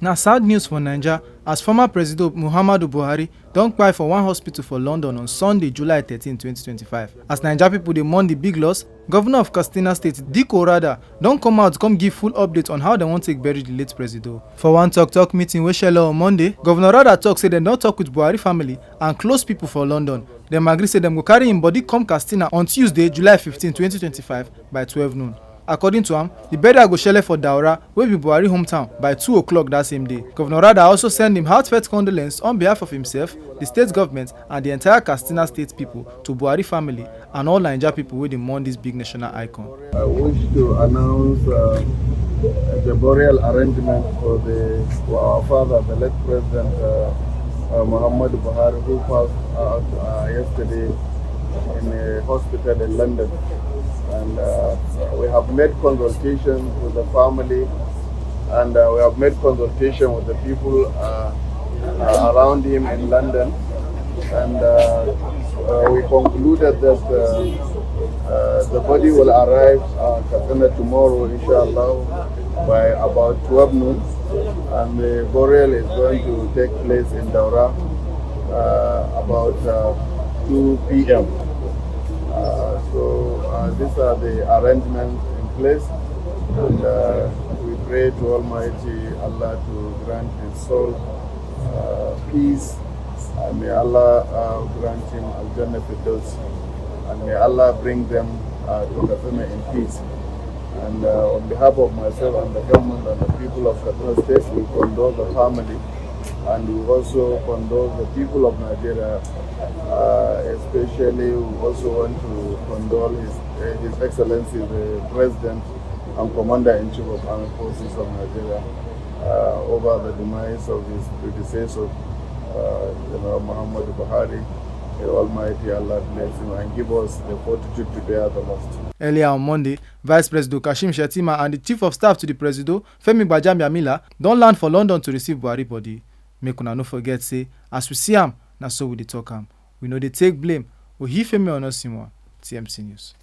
Now, sad news for Naija as former Presido Muhammadu Buhari don kpai for one hospital for London on Sunday, July 13, 2025. As Naija people dey mourn the big loss, Governor of Katsina State, Dikko Radda, don come out come give full update on how dem wan take bury the late Presido. For one talk meeting wey shele on Monday, Governor Radda talk say dem don talk with Buhari family and close people for London. Dem agree say dem go carry im body come Katsina on Tuesday, July 15, 2025 by 12 noon. According to am, the burial go shele for Daura, wey be Buhari hometown, by 2 o'clock that same day. Governor Radda also send him heartfelt condolences on behalf of himself, the state government, and the entire Katsina state people to Buhari family and all Naija people wey dey mourn this big national icon. I wish to announce the burial arrangement for our father, the late President Muhammadu Buhari, who passed out yesterday in a hospital in London. And we have made consultation with the family, and we have made consultation with the people around him in London, and we concluded that the body will arrive Katsina tomorrow, inshallah, by about 12 noon, and the burial is going to take place in Daura about 2 p.m. These are the arrangements in place, and we pray to Almighty Allah to grant his soul peace, and may Allah grant him Al-Jannah Firdaus, and may Allah bring them to Katsina in peace. And on behalf of myself and the government and the people of Katsina State, we condole the family, and we also condole the people of Nigeria. Especially, we also want to condole His Excellency the President and Commander-in-Chief of Armed Forces of Nigeria over the demise of his predecessor, General Muhammadu Buhari. May Almighty Allah bless him and give us the fortitude to bear the loss. Earlier on Monday, Vice President Kashim Shettima and the Chief of Staff to the Presido, Femi Gbajamiamila, don land for London to receive Buhari body. Make una no forget say, as we see am, na so we dey talk am. We no dey take blame. Ohifemi Onosimwa, TMC News.